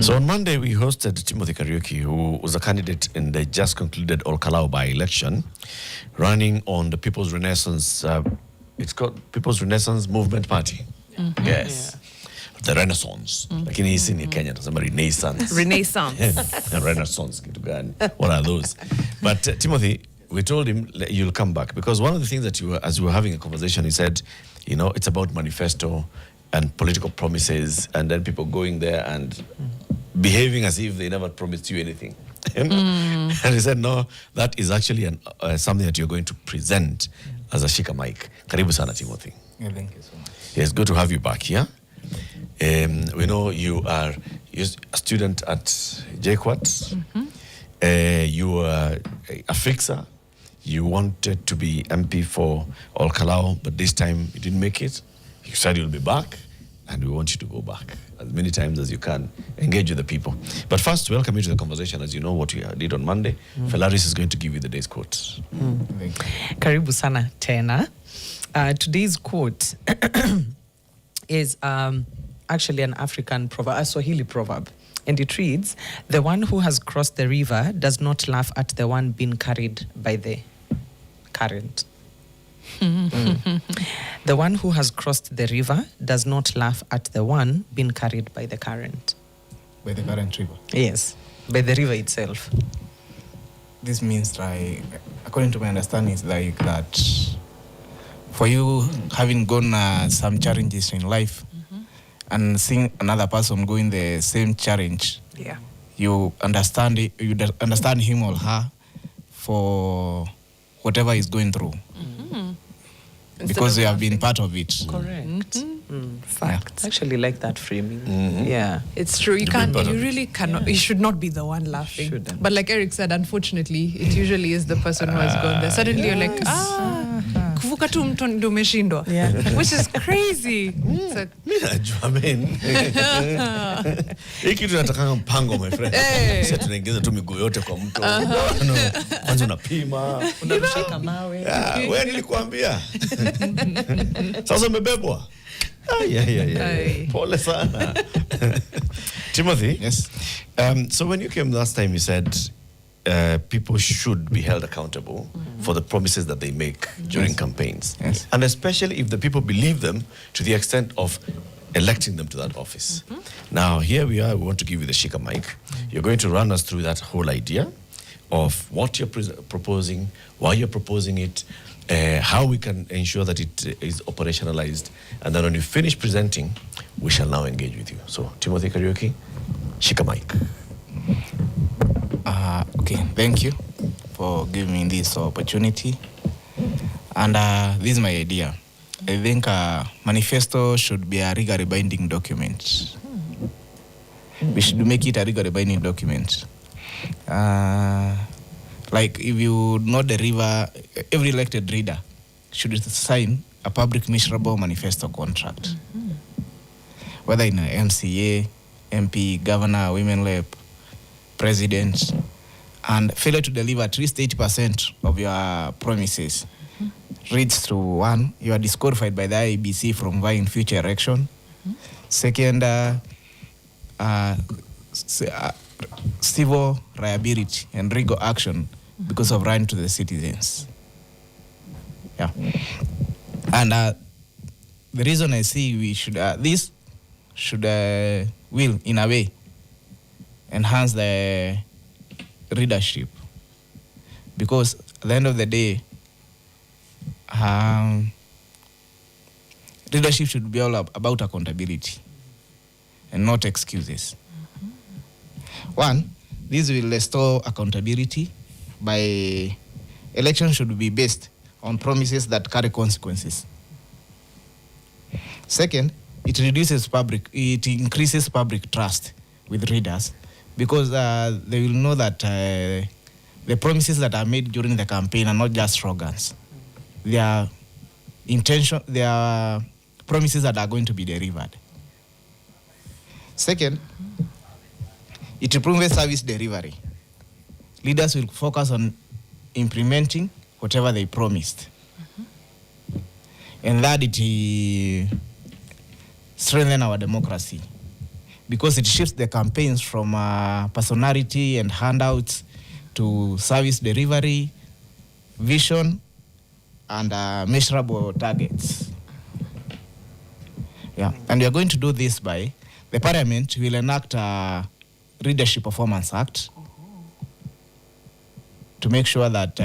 So on Monday, we hosted Timothy Kariuki, who was a candidate in the just concluded Olkalau by-election, running on the People's Renaissance, it's called People's Renaissance Movement Party. Yes. The Renaissance. Lakini hisi ni Kenya, tunasema Renaissance. Renaissance, kitu gani? What are those? But Timothy, we told him you'll come back because one of the things that as we were having a conversation, he said, you know, it's about manifesto and political promises, and then people going there and behaving as if they never promised you anything. And he said, no, that is actually something that you're going to present as a shika mic. Karibu sana, Timothy. Yeah, thank you so much. It's good to have you back here. We know you're a student at JKUAT. You are a fixer. You wanted to be MP for Olkalau, but this time you didn't make it. You said you'll be back, and we want you to go back as many times as you can. Engage with the people. But first, welcome you to the conversation. As you know what we did on Monday, Felaris is going to give you the day's quote. Karibu sana tena. Today's quote is actually an African proverb, a Swahili proverb. And it reads, "The one who has crossed the river does not laugh at the one being carried by the current." The one who has crossed the river does not laugh at the one being carried by the current. By the current river? Yes, by the river itself. This means, like, according to my understanding, it's like that for you having gone some challenges in life and seeing another person going the same challenge, you understand it, you understand him or her for whatever he's going through. Because you have been part of it. Correct. Fact. I actually like that framing. Yeah. It's true. You really cannot, you should not be the one laughing. Shouldn't. But like Eric said, unfortunately, it usually is the person who has gone there. Suddenly you're like, kuvuka tu mto ndio umeshindwa. Which is crazy. Mimi najua men. Hiki tunataka mpango, my friend. Sasa tunaingiza tu miguu yote kwa mto. Kwanza unapima, Unashika mawe. Wewe nilikwambia. Sasa umebebwa. Pole sana. Timothy? Yes. So when you came last time, you said people should be held accountable for the promises that they make during campaigns. Yes. And especially if the people believe them to the extent of electing them to that office. Now, here we are. We want to give you the shika mic. You're going to run us through that whole idea of what you're proposing, why you're proposing it, how we can ensure that it is operationalized. And then when you finish presenting, we shall now engage with you. So, Timothy Kariuki, shika mic. Okay, thank you for giving me this opportunity. And this is my idea. I think manifesto should be a legally binding document. We should make it a legally binding document. Like if you know the river, every elected leader should sign a public measurable manifesto contract. Whether in a MCA, MP, governor, women rep, president, and failure to deliver at least 80% of your promises reads to one, you are disqualified by the IEBC from vying future election. Second, civil liability and legal action because of lying to the citizens. Yeah. And the reason I see we should, this should, will, in a way, enhance the readership. Because at the end of the day, leadership should be all about accountability and not excuses. One, this will restore accountability by election should be based on promises that carry consequences. Second, it increases public trust with readers because they will know that the promises that are made during the campaign are not just slogans. They are promises that are going to be delivered. Second, it improves service delivery. Leaders will focus on implementing whatever they promised. And that it strengthens our democracy. because it shifts the campaigns from personality and handouts to service delivery, vision, and measurable targets. Yeah, and we are going to do this by the Parliament will enact a Leadership Performance Act to make sure that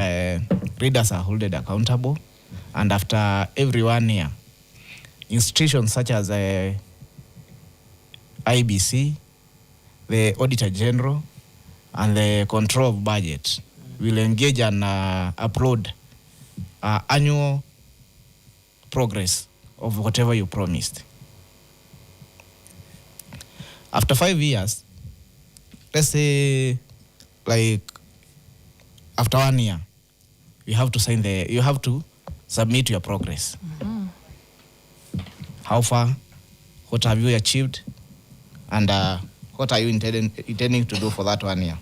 leaders are held accountable, and after every 1 year, institutions such as IBC, the Auditor General, and the Control of Budget will engage and upload annual progress of whatever you promised. After 5 years, let's say, like, after 1 year, you have to submit your progress. How far? What have you achieved? And what are you intending to do for that 1 year?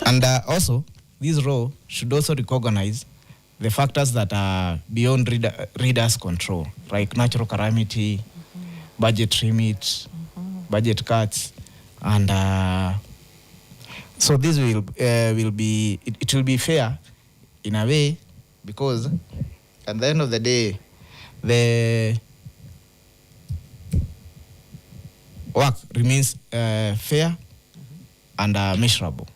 And also, this role should also recognize the factors that are beyond readers' control, like natural calamity, budget limit, budget cuts, and so this will be it will be fair in a way, because at the end of the day, the work remains fair and measurable.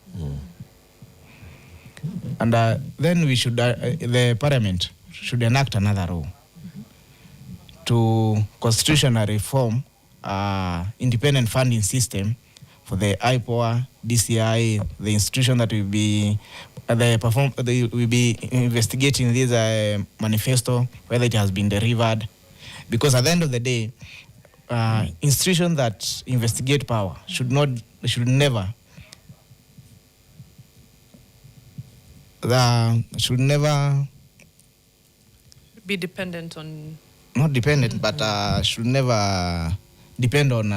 And then we should, the Parliament should enact another law to constitutionally reform independent funding system for the IPOA, DCI, the institution that will be they will be investigating this manifesto, whether it has been delivered. Because at the end of the day, institutions that investigate power should never be dependent on, not dependent, but should never depend on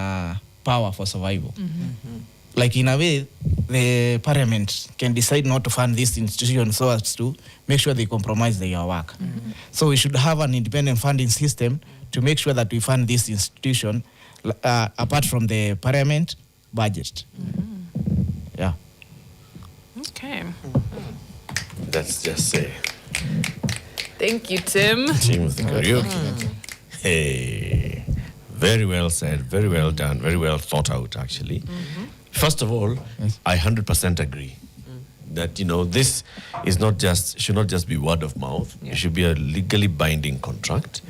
power for survival. Like, in a way, the Parliament can decide not to fund this institution so as to make sure they compromise their work. So we should have an independent funding system to make sure that we fund this institution apart from the Parliament budget. Yeah. Okay. Let's just say. Thank you, Tim. Timothy Kariuki. Hey, very well said, very well done, very well thought out, actually. First of all, I 100% agree that, this is should not just be word of mouth. It should be a legally binding contract.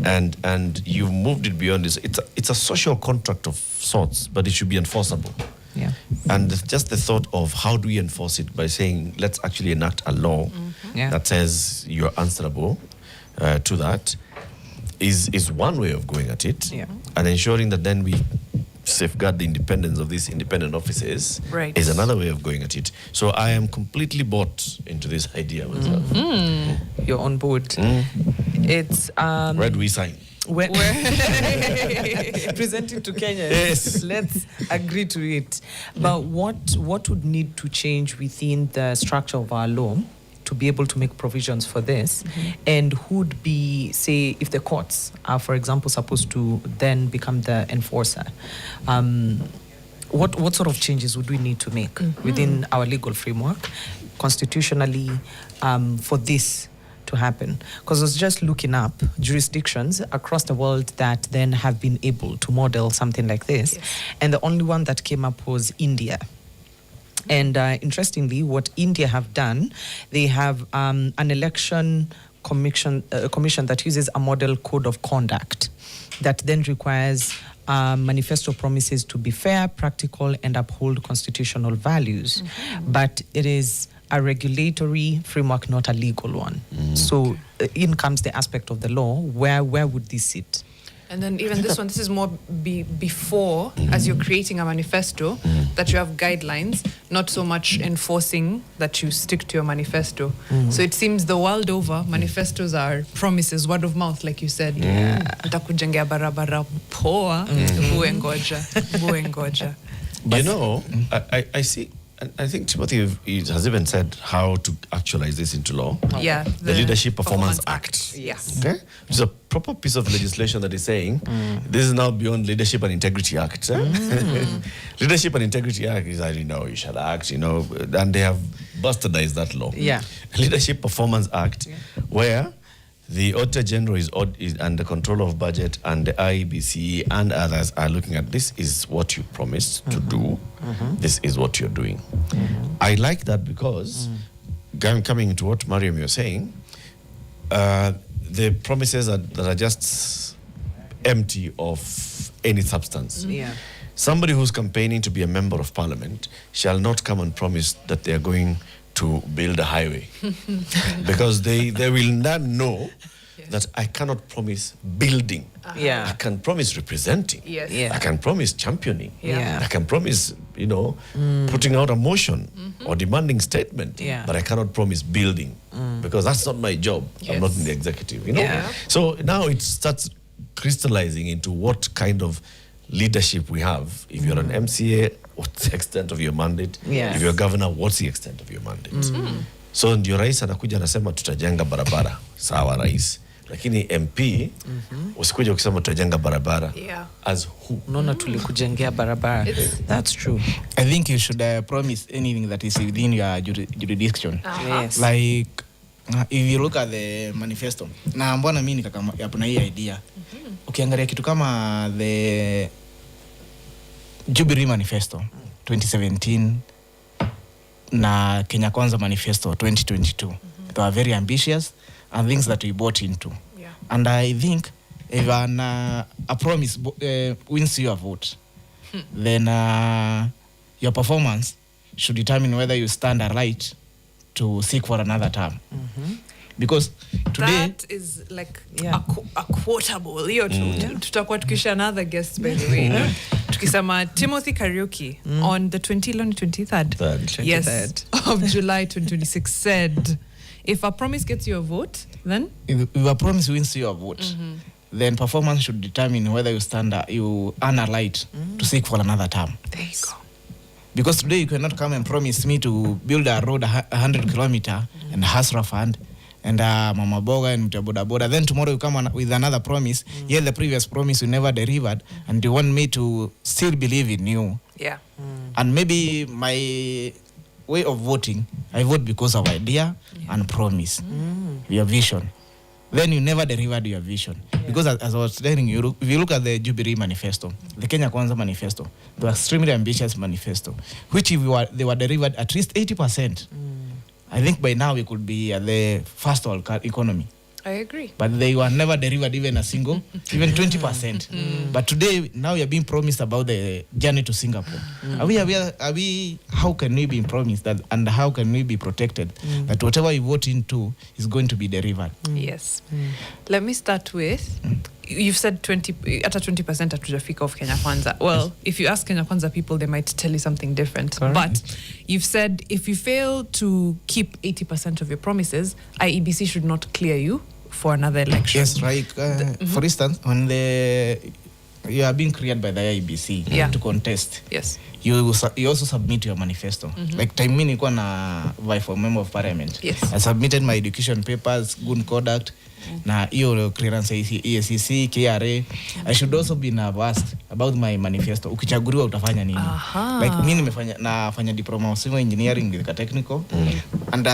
And you've moved it beyond this. It's a social contract of sorts, but it should be enforceable. Yeah. And just the thought of how do we enforce it by saying, let's actually enact a law that says you're answerable to that is one way of going at it. Yeah. And ensuring that then we safeguard the independence of these independent offices is another way of going at it. So I am completely bought into this idea myself. You're on board. It's Where do we sign? Presenting to Kenya. Yes. Let's agree to it. But what would need to change within the structure of our law to be able to make provisions for this? And who would be, say, if the courts are, for example, supposed to then become the enforcer, what sort of changes would we need to make within our legal framework, constitutionally, for this to happen? Because I was just looking up jurisdictions across the world that then have been able to model something like this. And the only one that came up was India. And interestingly, what India have done, they have an election commission that uses a model code of conduct that then requires manifesto promises to be fair, practical, and uphold constitutional values. But it is a regulatory framework, not a legal one. So in comes the aspect of the law. Where would this sit? And then even this one, this is more before, as you're creating a manifesto, that you have guidelines, not so much enforcing that you stick to your manifesto. So it seems the world over, manifestos are promises, word of mouth, like you said. Nitakujengea barabara poa, buwe ngoja. I I think Timothy has even said how to actualize this into law. Yeah, The Leadership Performance Act. Yes. Okay, it's a proper piece of legislation that is saying this is now beyond Leadership and Integrity Act. Leadership and Integrity Act is that you shall act, and they have bastardized that law. Yeah. Leadership Performance Act, where the Auditor General is under control of budget, and the IEBC and others are looking at this is what you promised to do. This is what you're doing. I like that because coming into what Mariam you're saying, the promises that are just empty of any substance. Yeah. Somebody who's campaigning to be a member of parliament shall not come and promise that they are going to build a highway because they will not know that I cannot promise building. Yeah. I can promise representing. Yes. Yeah. I can promise championing. Yeah. I can promise, putting out a motion or demanding statement. Yeah. But I cannot promise building because that's not my job. I'm not in the executive. Yeah. So now it starts crystallizing into what kind of leadership we have. If you're an MCA, what's the extent of your mandate? Yes. If you're a governor, what's the extent of your mandate? So ndio rais anakuja anasema tutajenga barabara. Sawa rais. Lakini MP usikuja ukisema tutajenga barabara. Yeah. As who? Unaona tulikujengea barabara. That's true. I think you should promise anything that is within your jurisdiction. Yes. Like if you look at the manifesto, na mbona mimi hapo na hii idea. Ukiangalia kitu kama the Jubilee Manifesto 2017 na Kenya Kwanza Manifesto 2022. They were very ambitious and things that we bought into. Yeah. And I think if a promise wins your vote, then your performance should determine whether you stand right to seek for another term. Because today that is like Yeah. a quotable. Hiyo tutakuwa tukisha another guest by the way. Tukisema Timothy Kariuki on the 23rd. Yes, 23rd. of July 2026 said, if a promise gets you a vote, then if a promise wins your vote, then performance should determine whether you earn a right to seek for another term. there you go. Because today you cannot come and promise me to build a road 100 kilometer and Hasra fund and Mama Boga and Boda Boda. Then tomorrow you come with another promise. Yet the previous promise you never delivered, and you want me to still believe in you. Yeah. And maybe my way of voting, I vote because of idea and promise, your vision. Then you never delivered your vision. Because as I was telling you, if you look at the Jubilee Manifesto, the Kenya Kwanza Manifesto, the extremely ambitious manifesto, which if they were delivered at least 80%, I think by now we could be at the first world economy. I agree. But they were never delivered even a single, even 20%. But today, now you're being promised about the journey to Singapore. Are we, how can we be promised that, and how can we be protected that whatever you vote into is going to be delivered? Yes. Let me start with, you've said 20% hatujafika of Kenya Kwanza. Well, if you ask Kenya Kwanza people, they might tell you something different. Correct. But you've said if you fail to keep 80% of your promises, IEBC should not clear you for another election. Yes, like for instance, when you are being cleared by the IEBC to contest, Yes. you also submit your manifesto. Like time mimi nilikuwa na vie for member of parliament. Yes. I submitted my education papers, good conduct, na hiyo clearance EACC, KRA. I should also be asked about my manifesto. Ukichaguliwa utafanya nini? Like mimi nafanya diploma of civil engineering with technical, and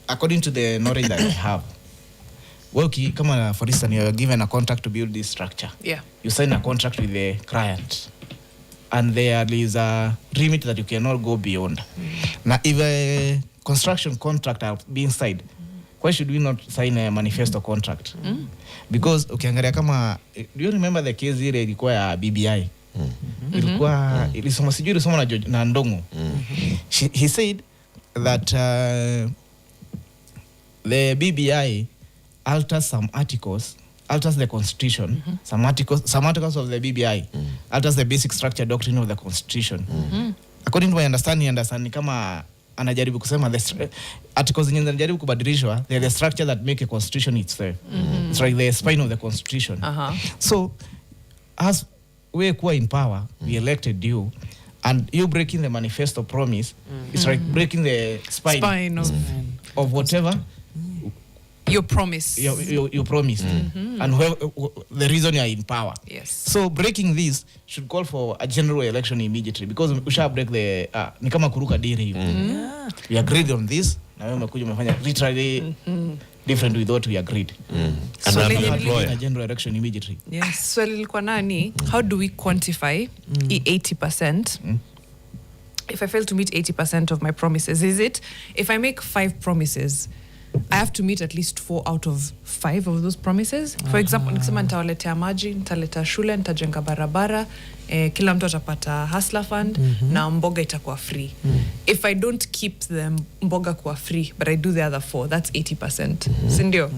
according to the knowledge that I have, well, kama for instance you are given a contract to build this structure. Yeah. You sign a contract with the client, and there is a limit that you cannot go beyond. Now, if a construction contract are being signed, why should we not sign a manifesto contract? Because ukiangalia kama, do you remember the case ile ilikuwa ya BBI? Ilikuwa ilisoma sijui ilisoma na Ndongo. He said that the BBI alters some articles, alters the constitution, some articles of the BBI, alters the basic structure doctrine of the constitution. According to my understanding kama anajaribu kusema the articles zenye zinajaribu kubadilishwa, they're the structure that make a constitution itself. It's like the spine of the constitution. So as we kuwa in power, we elected you, And you breaking the manifesto promise, it's like breaking the spine of whatever your promise. You promised. And the reason you are in power. Yes. So breaking this should call for a general election immediately, because usha break the ni kama kuruka diri. We agreed on this, na wewe umekuja umefanya literally different with what we agreed. So a general election immediately. Yes. So lilikuwa nani, how do we quantify 80%? If I fail to meet 80% of my promises, is it if I make 5 promises, I have to meet at least 4 out of 5 of those promises? For example, nikisema nitawaletea maji, nitaleta shule, nitajenga barabara, kila mtu atapata hustler fund, na mboga itakuwa free. If I don't keep the mboga kuwa free, but I do the other 4, that's 80%. Sindio?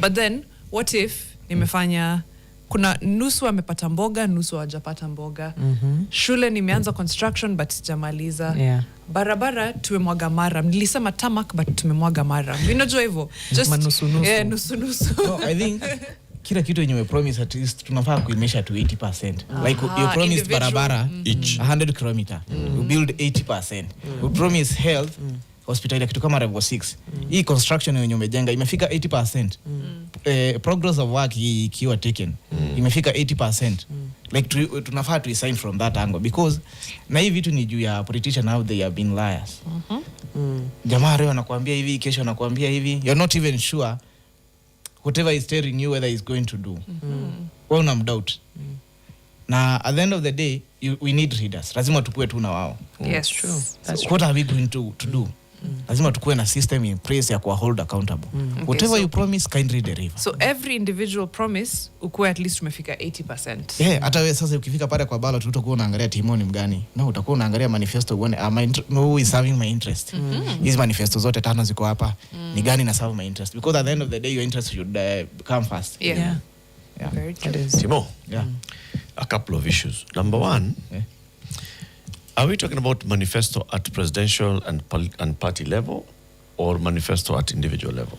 But then, what if nimefanya kuna nusu amepata mboga, nusu hajapata mboga. Shule nimeanza construction but sijamaliza. Barabara tumemwaga mara. Nilisema tarmac but tumemwaga mara. Unajua hivyo? Just nusu. No, I think kila kitu yenye we promise at least tunafaa kuimisha to 80%. Like you promise barabara each 100 km. You build 80%. You promise health hospitali kitu kama level 6. Hii construction yenye umejenga imefika 80%. Progress of work ikiwa taken imefika 80%. Like tunafaa to sign from that angle, because na hii vitu ni juu ya politician how they have been liars. Jamaa leo anakuambia hivi, kesho anakuambia hivi, you're not even sure whatever is telling you whether he's going to do. Wewe una doubt. Na at the end of the day we need readers. Lazima tukue tu na wao. Yes, true. So what are we going to do? Lazima tukue na system in place ya kuwa hold accountable. Whatever you promise, kindly deliver. So every individual promise ukue at least umefika 80%. Hata wewe sasa ukifika pale kwa ballot utakuwa unaangalia timoni mgani. Na utakuwa unaangalia manifesto uone who is serving my interest. Hizi manifesto zote 5 ziko hapa. Ni gani na serve my interest? Because at the end of the day your interest should come first. Yeah. Very true. Timo, Yeah. a couple of issues. Number one, are we talking about manifesto at presidential and party level, or manifesto at individual level?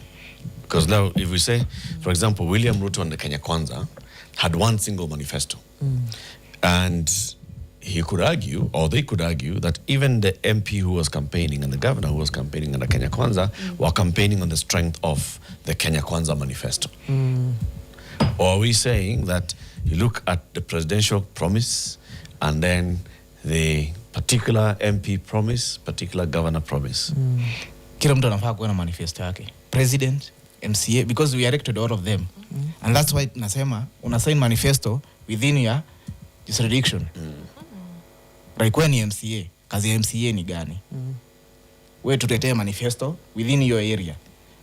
Because now, if we say, for example, William Ruto and the Kenya Kwanza had one single manifesto, and he could argue, or they could argue, that even the MP who was campaigning and the governor who was campaigning under Kenya Kwanza were campaigning on the strength of the Kenya Kwanza manifesto. Or are we saying that you look at the presidential promise and then the particular MP promise, particular governor promise? Kila mtu anafaa kuwa na manifesto yake. President, MCA, because we elected all of them. And that's why nasema unasign manifesto within your jurisdiction. Like when ni MCA, kazi ya MCA ni gani? Wewe tutetee manifesto within your area.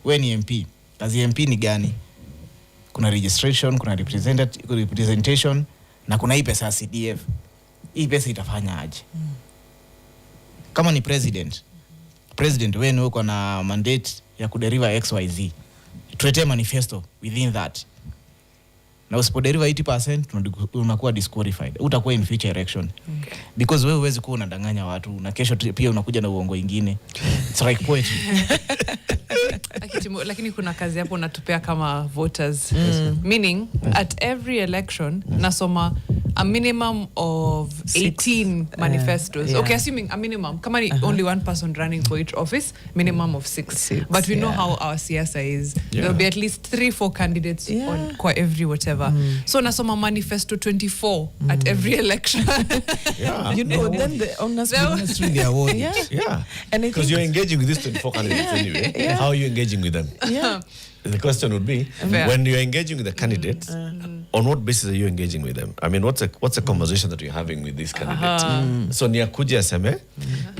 Wewe ni MP, kazi ya MP ni gani? Kuna registration, kuna representation, na kuna hii pesa ya CDF. Hii pesa itafanya aje? Kama ni president wewe ni uko na mandate ya kuderiva XYZ. Tuletee manifesto within that. Na usipoderiva 80% unakuwa disqualified. Utakuwa in future election. Because wewe huwezi kuwa unadanganya watu na kesho pia unakuja na uongo ingine. It's like poetry. Lakini kuna kazi hapo unatupea kama voters. Meaning at every election nasoma a minimum of 18 manifestos. Okay, assuming a minimum. Kama ni only one person running for each office, minimum of 6. But we know how our siasa is. There'll be at least 3-4 candidates on kwa every whatever. So nasoma manifesto 24 at every election. You know, then the honest Honestly, they are worried. And Because you're engaging with these 24 candidates anyway. How are you engaging with them? The question would be, when you're engaging with the candidates, on what basis are you engaging with them? I mean, what's a conversation that you're having with these candidates? So ni akuje aseme,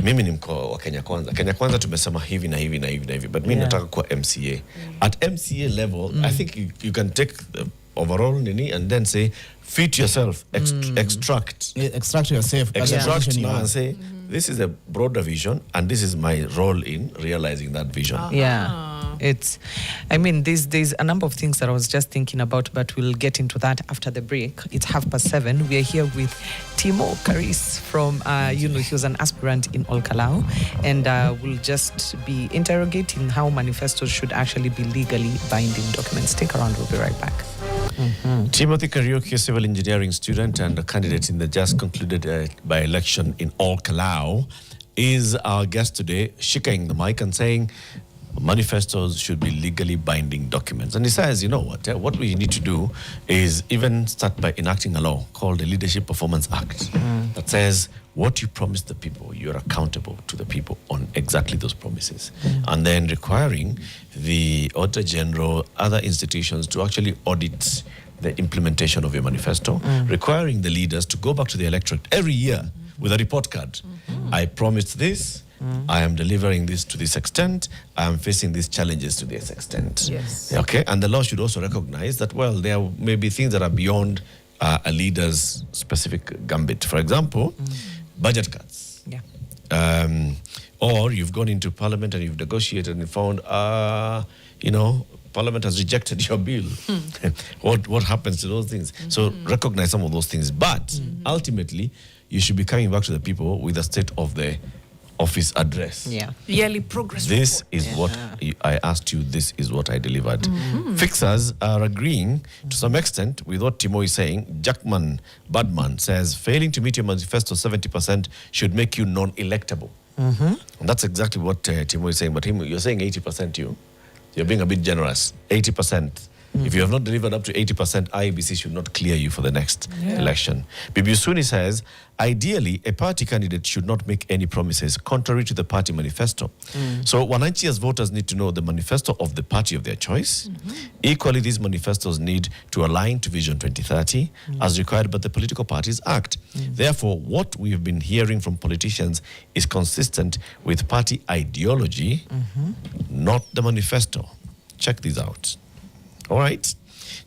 mimi ni mko wa Kenya Kwanza. Kenya Kwanza tumesema hivi na hivi na hivi na hivi, but mimi nataka kuwa MCA. At MCA level, I think you can take the overall nini and then say, fit yourself, extract yourself. Extract now and say, this is a broader vision and this is my role in realizing that vision. There's a number of things that I was just thinking about, but we'll get into that after the break. It's 7:30. We are here with Timo Karis from, he was an aspirant in Olkalau, and we'll just be interrogating how manifestos should actually be legally binding documents. Stick around, we'll be right back. Timothy Kariuki, a civil engineering student and a candidate in the just concluded by-election in All Kalau, is our guest today, shaking the mic and saying manifestos should be legally binding documents. And he says, you know what we need to do is even start by enacting a law called the Leadership Performance Act that says what you promise the people, you're accountable to the people on exactly those promises. And then requiring the Auditor General, other institutions to actually audit the implementation of your manifesto, requiring the leaders to go back to the electorate every year with a report card. I promised this, I am delivering this to this extent, I am facing these challenges to this extent. Yes. Okay, and the law should also recognize that, well, there may be things that are beyond a leader's specific gambit. For example, budget cuts. Yeah. Or you've gone into parliament and you've negotiated and found, parliament has rejected your bill. What happens to those things? So recognize some of those things. But ultimately, you should be coming back to the people with a state of the office address. Yeah. Yearly progress This report. is what I asked you, this is what I delivered. Fixers are agreeing to some extent with what Timo is saying. Jackman Badman says, failing to meet your manifesto 70% should make you non-electable. And that's exactly what Timo is saying. But you're saying 80%, you're being a bit generous. 80%. If you have not delivered up to 80%, IEBC should not clear you for the next election. Bibi Usuni says, ideally, a party candidate should not make any promises contrary to the party manifesto. So Wananchi as voters need to know the manifesto of the party of their choice. Equally, these manifestos need to align to Vision 2030 as required by the Political Parties Act. Therefore, what we have been hearing from politicians is consistent with party ideology, not the manifesto. Check these out. All right.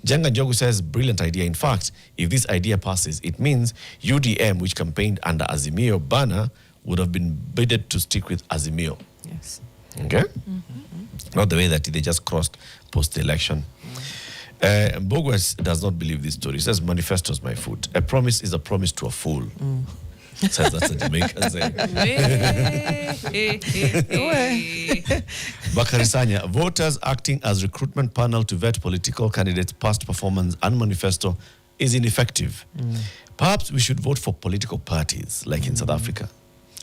Jenga Njogu says, brilliant idea. In fact, if this idea passes, it means UDM, which campaigned under Azimio banner, would have been bidded to stick with Azimio. Yes. Okay? Not the way that they just crossed post-election. Mbogwa does not believe this story. He says, manifesto is my food. A promise is a promise to a fool. Says that's a Jamaican saying. Bakari Sanya, voters acting as recruitment panel to vet political candidates' past performance and manifesto is ineffective. Perhaps we should vote for political parties, like in South Africa.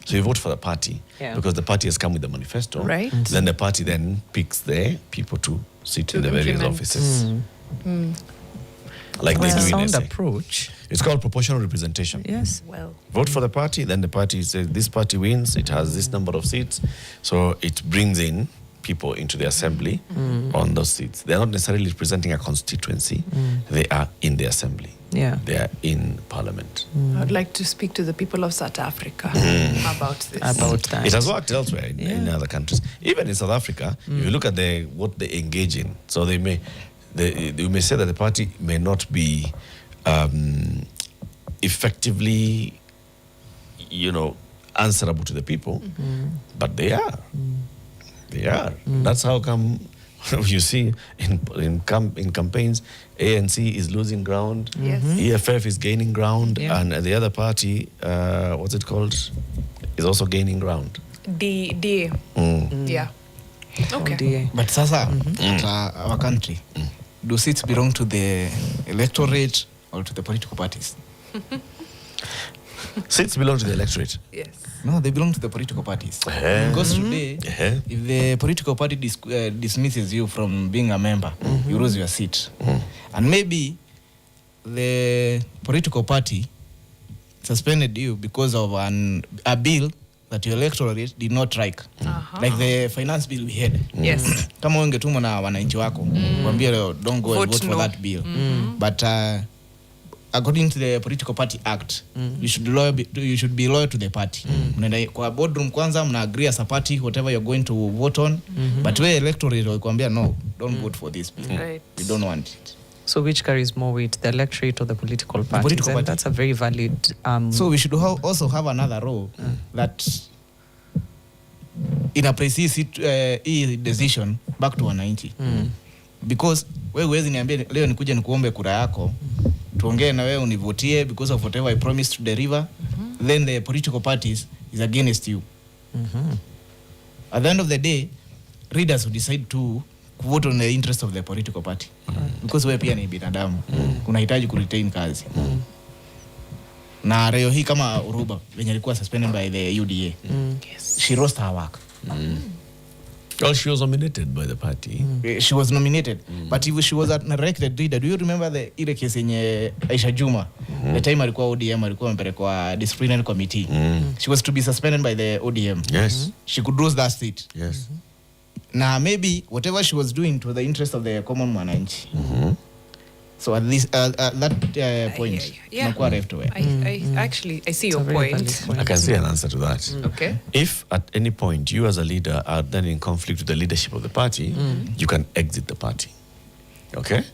So you vote for the party because the party has come with the manifesto. Right. Then the party then picks their people to sit in the various implement. offices. Like It's they a do in sound SA. approach. It's called proportional representation. Yes. Well, Vote for the party, then the party says this party wins, it has this number of seats. So it brings in people into the assembly on those seats. They're not necessarily representing a constituency, they are in the assembly. Yeah. They are in parliament. I would like to speak to the people of South Africa about this. About that. It has worked elsewhere in other countries. Even in South Africa, if you look at what they engage in, so they may say that the party may not be effectively, answerable to the people, but they are. They are. That's how come you see in campaigns, ANC is losing ground, Yes. EFF is gaining ground, Yeah. and the other party, what's it called, is also gaining ground. DA. Yeah. Okay. DA. But sasa, our country, do seats belong to the electorate or to the political parties? Seats belong to the electorate. Yes. No, they belong to the political parties. Because today, if the political party dismisses you from being a member, you lose your seat. And maybe the political party suspended you because of a bill that your electorate did not like. Like the finance bill we had. Yes. Kama ungetumwa na wananchi wako, waambie don't go and vote for that bill. But according to the Political Party Act, you should be loyal to the party. Mnaenda kwa boardroom kwanza, mna agree as a party whatever you're going to vote on. But we electorate wakwambia no, don't vote for this bill. Right. We don't want it. So which carries more weight, the electorate or the political parties? political And party. that's a very valid... So we should also have another role that inapreciates hii decision back to wananchi. Because wewe huwezi niambia leo nikuje nikuombe kura yako, tuongee na wewe univotie because of whatever I promised to deliver, then the political parties is against you. At the end of the day, readers will decide to kuvote on the interest of the political party. Because wewe pia ni binadamu. Unahitaji kuretain kazi. Na leo hii kama Uruba venye alikuwa suspended by the UDA. Yes. She lost her work. Well, she was nominated by the party. She was nominated, but if she was an elected leader, do you remember the ile case yenye Aisha Juma? The time alikuwa ODM alikuwa amepelekwa disciplinary committee. She was to be suspended by the ODM. Yes. She could lose that seat. Yes. Now maybe whatever she was doing to the interest of the common mwananchi. So at least that point, Yeah. nakuwa left away. I see your a very point. valid point. I can see an answer to that. Okay. If at any point you as a leader are then in conflict with the leadership of the party, you can exit the party. Okay?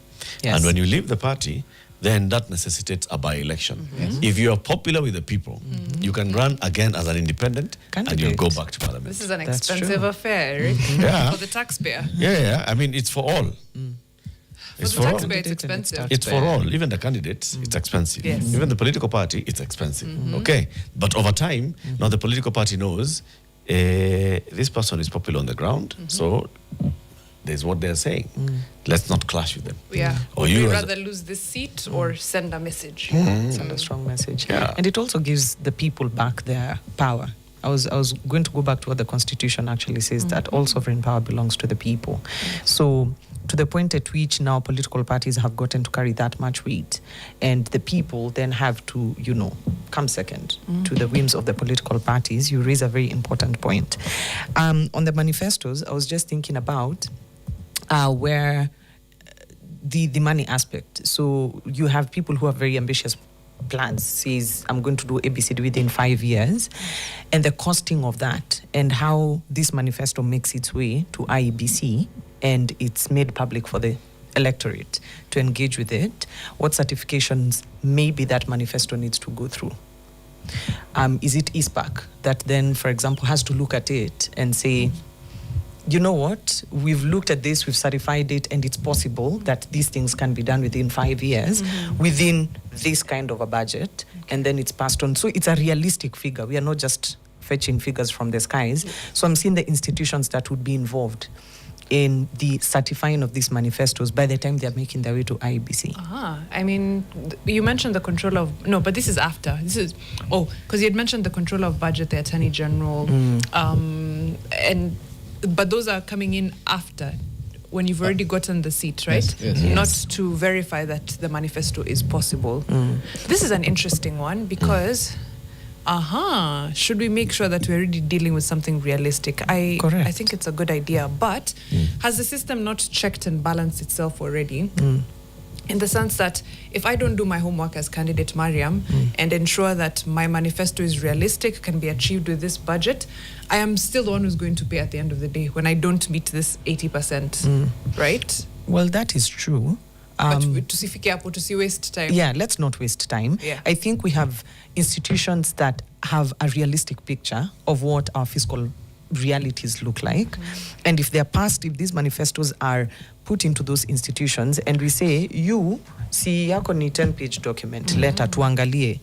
Yes. And when you leave the party, then that necessitates a by-election. If you are popular with the people, you can run again as an independent and you'll go back to parliament. This is an That's expensive true. affair, right? Yeah. For the taxpayer. Yeah, I mean, it's for all. It's For the for all. taxpayer, it's Candidate and expensive. It's for all. Even the candidates, it's expensive. Yes. Even the political party, it's expensive. Okay. But over time, now the political party knows this person is popular on the ground. So there's what they're saying. Let's not clash with them. Yeah. Or Would you we as- rather lose this seat or send a message? Send a strong message. Yeah. And it also gives the people back their power. I was going to go back to what the Constitution actually says, that all sovereign power belongs to the people. So to the point at which now political parties have gotten to carry that much weight, and the people then have to, come second to the whims of the political parties, you raise a very important point. On the manifestos, I was just thinking about where the money aspect. So you have people who have very ambitious plans, says I'm going to do ABCD within 5 years, and the costing of that and how this manifesto makes its way to IEBC and it's made public for the electorate to engage with it, what certifications maybe that manifesto needs to go through. Is it ISPAC that then, for example, has to look at it and say, you know what, we've looked at this, we've certified it, and it's possible that these things can be done within 5 years, within this kind of a budget, and then it's passed on. So it's a realistic figure. We are not just fetching figures from the skies. So I'm seeing the institutions that would be involved in the certifying of these manifestos by the time they're making their way to IEBC. I mean, you mentioned the control of, no, but this is after. Because you had mentioned the control of budget, the Attorney General, but those are coming in after, when you've already gotten the seat, right? Yes. Not to verify that the manifesto is possible. This is an interesting one because, should we make sure that we're already dealing with something realistic? I think it's a good idea, but has the system not checked and balanced itself already? In the sense that if I don't do my homework as candidate Mariam and ensure that my manifesto is realistic, can be achieved with this budget, I am still the one who's going to pay at the end of the day when I don't meet this 80%, right? Well, that is true. But tusifike hapo, tusi waste time. Yeah, let's not waste time. Yeah. I think we have institutions that have a realistic picture of what our fiscal realities look like. And if they're passed, if these manifestos are put into those institutions and we say, you see yako ni 10-page document, letter tuangalie,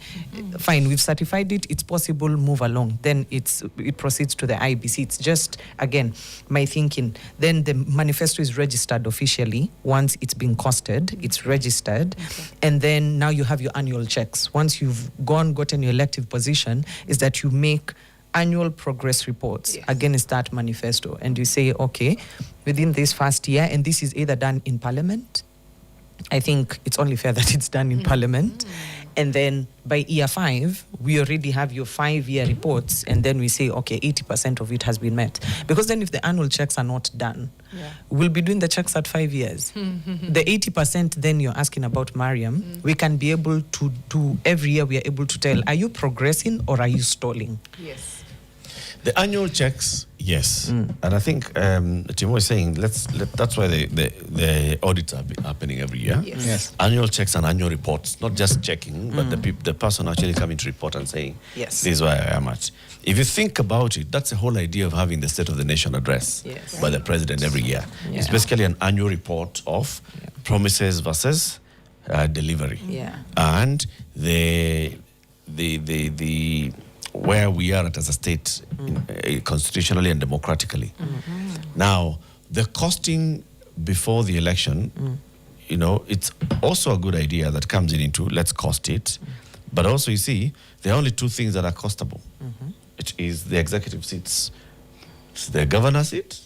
fine, we've certified it, it's possible, move along. Then it proceeds to the IBC. It's just, again, my thinking. Then the manifesto is registered officially. Once it's been costed, it's registered. And then now you have your annual checks. Once you've gotten your elective position, is that you make annual progress reports against that manifesto. And you say, okay, within this first year, and this is either done in Parliament. I think it's only fair that it's done in Parliament. And then by year 5, we already have your 5-year reports. And then we say, okay, 80% of it has been met. Because then if the annual checks are not done, we'll be doing the checks at 5 years. The 80% then you're asking about, Mariam, we can be able to do, every year we are able to tell, are you progressing or are you stalling? Yes. The annual checks, yes. And I think Timo is saying, that's why the audits are happening every year. Yes. Annual checks and annual reports, not just checking, but the person actually coming to report and saying, Yes. this is where I am at. If you think about it, that's the whole idea of having the State of the Nation address by the president every year. Yeah. It's basically an annual report of promises versus delivery. Yeah. And the where we are at as a state, constitutionally and democratically. Now, the costing before the election, you know, it's also a good idea that comes into let's cost it. But also, you see, there are only two things that are costable. It is the executive seats, it's the governor seat,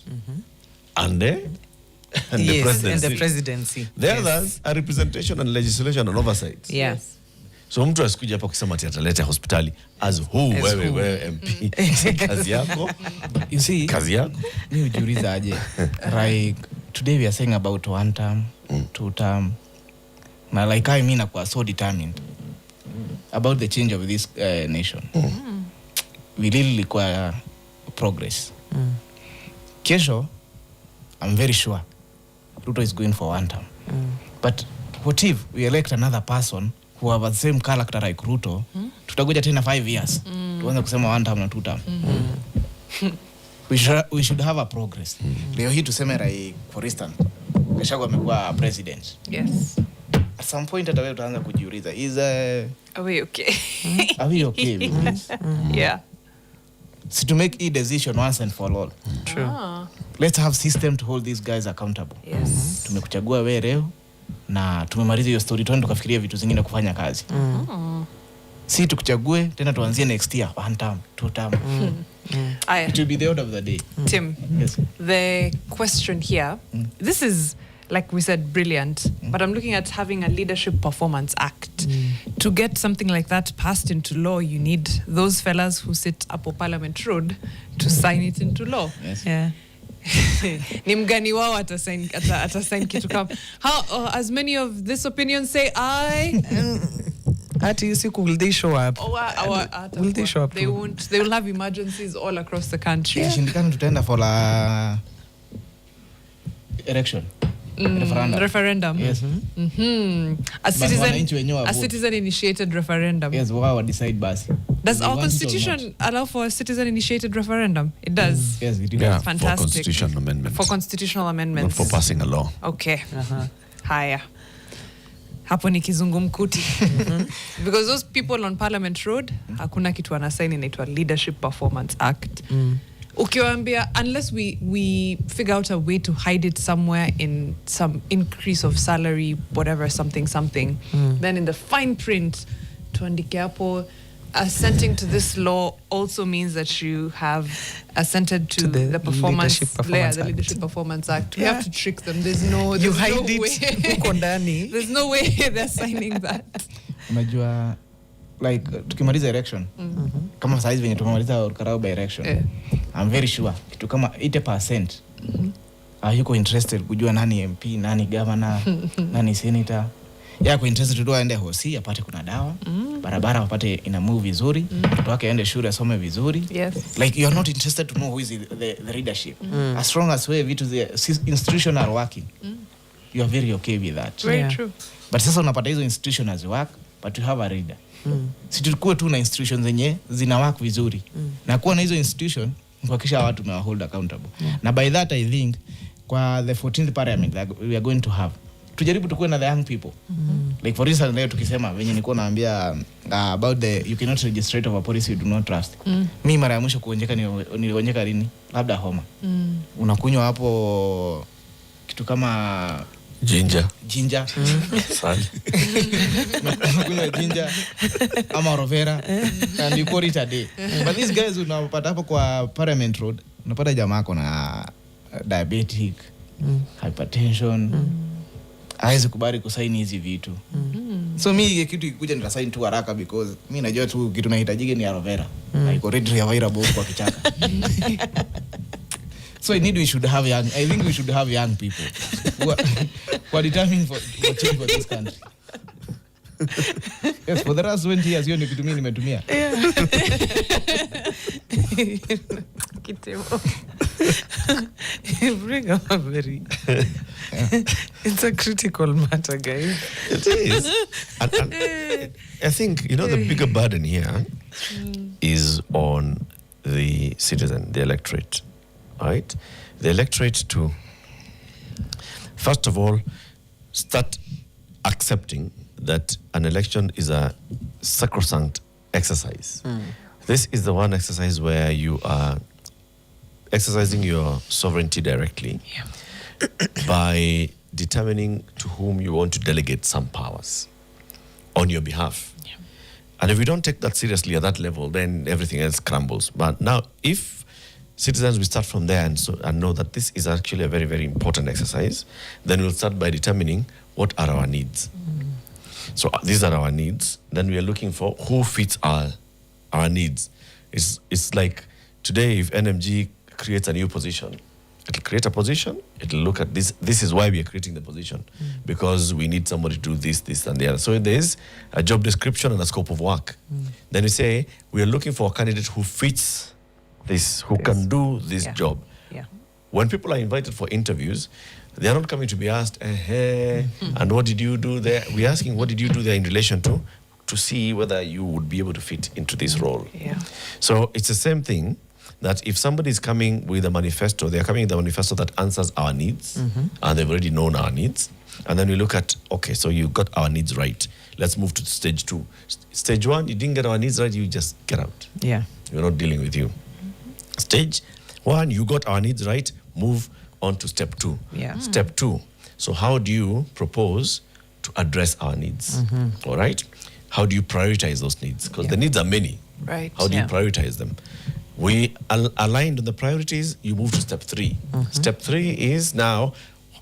and the Yes, presidency. and the presidency. The Yes. others are representation and legislation and oversight. Yeah. So mtu asikuja hapa kusema ati ataleta hospitali as who As wewe who. wewe MP kazi yako You see, kazi yako. mi hujiuliza aje, like today we are saying about 1 term, 2 term, na like I mean nakuwa so determined about the change of this nation. We really require progress. Kesho, I'm very sure Ruto is going for 1 term. But what if we elect another person who have the same character like Ruto, tutakuja tena 5 years tuanze kusema 1 term na 2 term. We should have a progress. Leo hii tuseme like, for instance, Gachagua amekuwa president. Yes. At some point hata wewe utaanza kujiuliza, Are we okay? are we okay with this? Yeah. So to make a decision once and for all. True. Let's have system to hold these guys accountable. Yes. Tumekuchagua wewe leo na tumemaliza hiyo story, tuende tukafikiria vitu zingine kufanya kazi. Si tukuchague tena tuanzie next year 1 term, 2 term. Aya. It will be the order of the day. Tim, Yes. the question here, this is, like we said, brilliant, but I'm looking at having a leadership performance act. To get something like that passed into law, you need those fellas who sit up Parliament Road to sign it into law. Yes. Yeah. Ni mgani wao atasign kitu kama how as many of this opinion say aye. At siku will they show up? Will they show up They too? won't. They will have emergencies all across the country. Ikishindikana tutaenda for a election. Referendum. Referendum. Yes. A wananchi wenyewe vote. citizen initiated referendum. Yes, wao decide basi. Does They our want it or constitution allow for a citizen initiated referendum? It does. Yes, it is. Yeah, Fantastic. for constitutional amendments. For constitutional not amendments. for passing a law. Okay. Haya. Hapo ni kizungumkuti. Because those people on Parliament Road, hakuna kitu wanasign inaitwa Leadership Performance Act. Ukiwaambia, unless we figure out a way to hide it somewhere in some increase of salary, whatever, something, then in the fine print, tuandike hapo, assenting to this law also means that you have assented to the performance Leadership layer, Performance the Act. Leadership Performance Act. We Yeah. have to trick them. There's no You no hide way. it huko ndani. There's no way they're signing that. Unajua like tukimaliza election kama saa hizi venye tumemaliza Karanja by election, I'm very sure kitu kama 80% yuko interested kujua nani MP, nani governor, nani senator. Yako interested tu aende hosi apate kuna dawa, barabara apate ina move vizuri, mtoto wake aende shule asome vizuri. Yes. Like you're not interested to know who is the leadership. As long as we vitu the institution are working, you are very okay with that. Very Yeah. true. But sasa unapata hizo institution as work, but you have a leader. Si tukue tu na institutions zenye zina work vizuri. Na kuwa na hizo institution kuhakikisha watu tumewahold accountable. Na by that I think kwa the 14th parliament that we are going to have, tujaribu tukue na the young people. Like for instance leo tukisema venye nilikuwa naambia about the you cannot register of a policy you do not trust. Mimi mara ya mwisho kuonjeka nilionyeka lini? Labda homa. Unakunywa hapo kitu kama Ginger. Sali. Unakunywa ginger ama aloe vera and you call it a day. But these guys unapata hapo kwa Parliament Road, unapata jamaa ako na diabetic, hypertension, hawezi kubali kusaini hizi vitu. So mi kitu ikikuja nitasaini tu haraka because mi najua tu kitu nahitajige ni aloe vera. Like already available kwa kichaka. So I think we should have young people who are determined for change for this country. Yes, for the last 20 years, hiyo ni kitu mimi nimetumia. Kitemo. You bring up a very... It's a critical matter, guys. It is. And I think, the bigger burden here is on the citizen, the electorate, right? The electorate to, first of all, start accepting that an election is a sacrosanct exercise. This is the one exercise where you are exercising your sovereignty directly. Yeah. by determining to whom you want to delegate some powers on your behalf. Yeah. And if we don't take that seriously at that level, then everything else crumbles. But now, if citizens will start from there and know that this is actually a very, very important exercise, then we'll start by determining what are our needs. So these are our needs. Then we are looking for who fits our needs. It's like today, if NMG creates a new position, it'll create a position, it'll look at this. This is why we are creating the position, because we need somebody to do this, and the other. So there's a job description and a scope of work. Then we say, we are looking for a candidate who fits this, who can do this job. Yeah. When people are invited for interviews, they are not coming to be asked, and what did you do there? We're asking, what did you do there in relation to see whether you would be able to fit into this role. Yeah. So it's the same thing, that if somebody is coming with a manifesto, they are coming with a manifesto that answers our needs, and they've already known our needs. And then we look at, okay, so you got our needs right. Let's move to stage 2. Stage 1, you didn't get our needs right, you just get out. Yeah. We're not dealing with you. Stage 1, you got our needs right, move on to step 2. Yeah. Step 2, so how do you propose to address our needs? All right? How do you prioritize those needs? Because the needs are many. Right. How do you prioritize them? We aligned on the priorities, you move to step 3. Step 3 is now,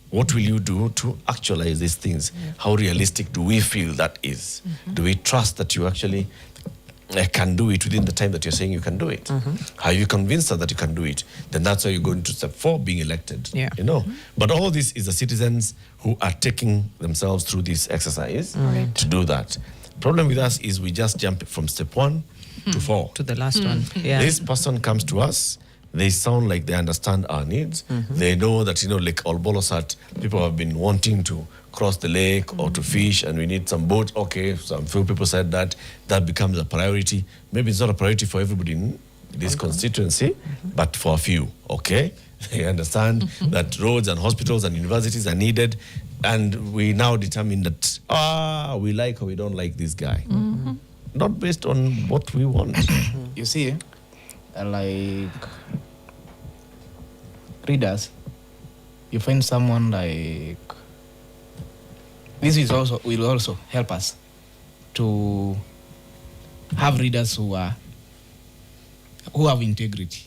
what will you do to actualize these things? How realistic do we feel that is? Do we trust that you actually can do it within the time that you're saying you can do it? Are you convinced that you can do it? Then that's why you go into step 4, being elected. Yeah. You know. But all this is the citizens who are taking themselves through this exercise to do that. Problem with us is we just jump from step 1 to 4. To the last one. Yeah. This person comes to us, they sound like they understand our needs. They know that, like Olbolosat, people have been wanting to cross the lake or to fish, and we need some boats. Okay, some few people said that becomes a priority. Maybe it's not a priority for everybody in this constituency, but for a few, okay? They understand that roads and hospitals and universities are needed, and we now determine that, we like or we don't like this guy. Not based on what we want. You see, like readers, you find someone like this will also help us to have readers who have integrity.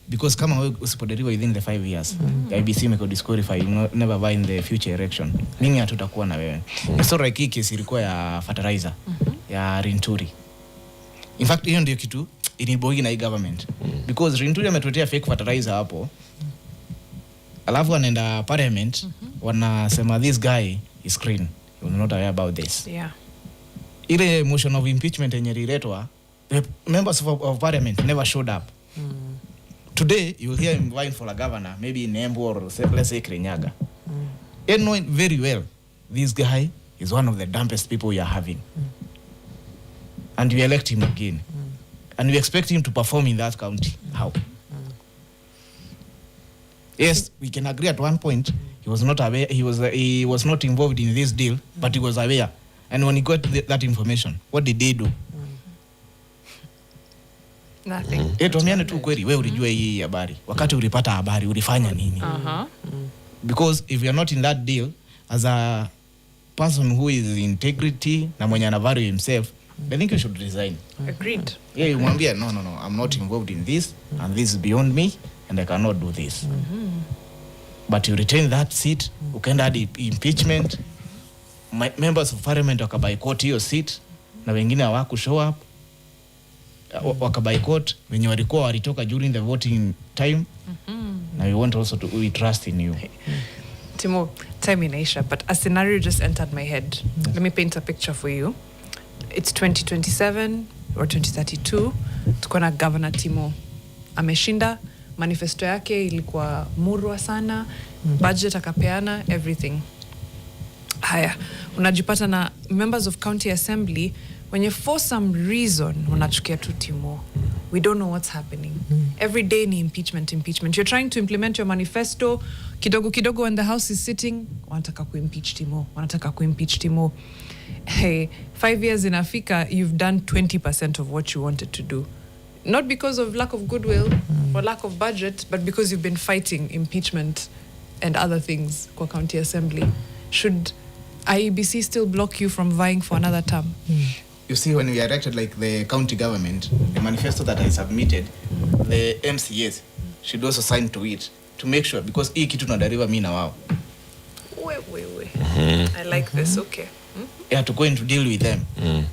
Because kama wewe usipodeliver within the 5 years, IBC imeko disqualify, you never buy in the future election. Mimi hatutakuwa na wewe. Story hii kesi ilikuwa ya fertilizer ya Rinturi. In fact, hiyo ndio kitu inibogi na hii government. Because Rinturi ametuletea fake fertilizer hapo. Alafu anaenda parliament, wanasema this guy is clean. You are not aware about this. Yeah. Ile motion of impeachment yenye ililetwa, the members of parliament never showed up. Today, you will hear him vying for a governor, maybe in Embu or let's say Karanja. And knowing very well, this guy is one of the dumbest people we are having. And we elect him again. And we expect him to perform in that county. How? Yes, we can agree at one point, he was not aware, he was not involved in this deal, but he was aware. And when he got that information, what did they do? Nothing. Tuambiane tu kweli, wewe ulijua hii habari. Wakati ulipata habari, ulifanya nini? Because if you are not in that deal, as a person who is integrity na mwenye ana value himself, I think you should resign. Agreed. Yeah, you mwambie, no, I'm not involved in this, and this is beyond me, and I cannot do this. But you retain that seat, ukaenda hadi impeachment, members of parliament wakaboycott hiyo seat, na wengine hawaku show up. Wakaboycott wenye walitoka during the voting time. Now we want also we trust in you. Timo, time in Asia, but a scenario just entered my head. Let me paint a picture for you. It's 2027 or 2032. Tuko na Governor Timo. Ameshinda, manifesto yake ilikuwa murwa sana, budget akapeana, everything. Haya, unajipata na members of county assembly when for some reason unachukia tu Timo. We don't know what's happening. Every day ni impeachment. You're trying to implement your manifesto. Kidogo when the house is sitting, wanataka kuimpeach Timo. Hey, 5 years in Africa, you've done 20% of what you wanted to do. Not because of lack of goodwill or lack of budget, but because you've been fighting impeachment and other things kwa county assembly. Should IEBC still block you from vying for another term? You see, when we elected like the county government, the manifesto that I submitted, the MCAs should also sign to it to make sure, because hii kitu tunadariwa mimi na wao. I like this, okay. Yeah, to go in to deal with them.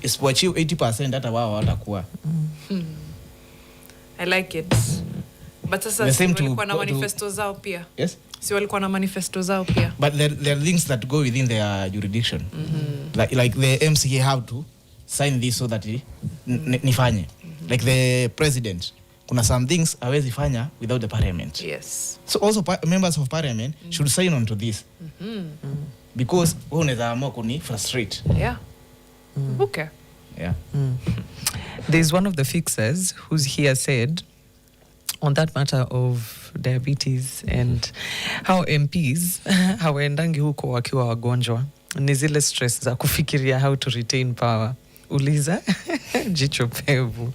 Isipoachiu 80% hata wao watakuwa. I like it. But sasa The si same to walikuwa na go to- manifesto zao pia. Yes? Si walikuwa na manifesto zao pia. But there are things that go within their jurisdiction. Like the MCA have to sign this so that nifanye. Like the president, kuna some things hawezi fanya without the parliament. Yes. So also members of parliament should sign on to this. Because wewe unaweza amua kuni frustrate. Yeah. Okay. Yeah. There's one of the fixers who's here said on that matter of diabetes and how MPs hawaendangi huko wakiwa wagonjwa, ni zile stress za kufikiria how to retain power. Uliza jicho pevu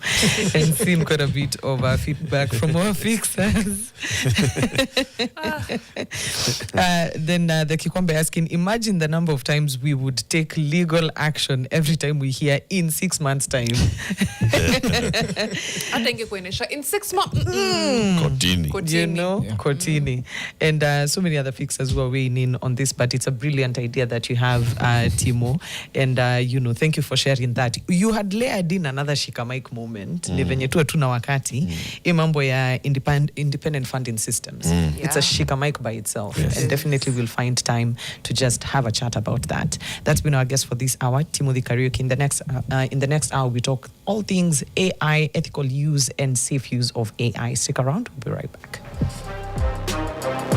and seen quite a bit of feedback from our fixers. Then the Kikombe asking, imagine the number of times we would take legal action every time we hear in 6 months time. Hata ingekuenesha in 6 months. Kotini. You know, Kotini. And so many other fixers who are weighing in on this, but it's a brilliant idea that you have, Timo. And, thank you for sharing that. You had layered in another Shikamaik moment. Ni venye tu hatuna wakati. Mambo ya independent funding systems. It's a Shikamaik by itself. Yes. And definitely we'll find time to just have a chat about that. That's been our guest for this hour, Timothy Kariuki. In the next hour, we talk all things AI, ethical use, and safe use of AI. Stick around. We'll be right back.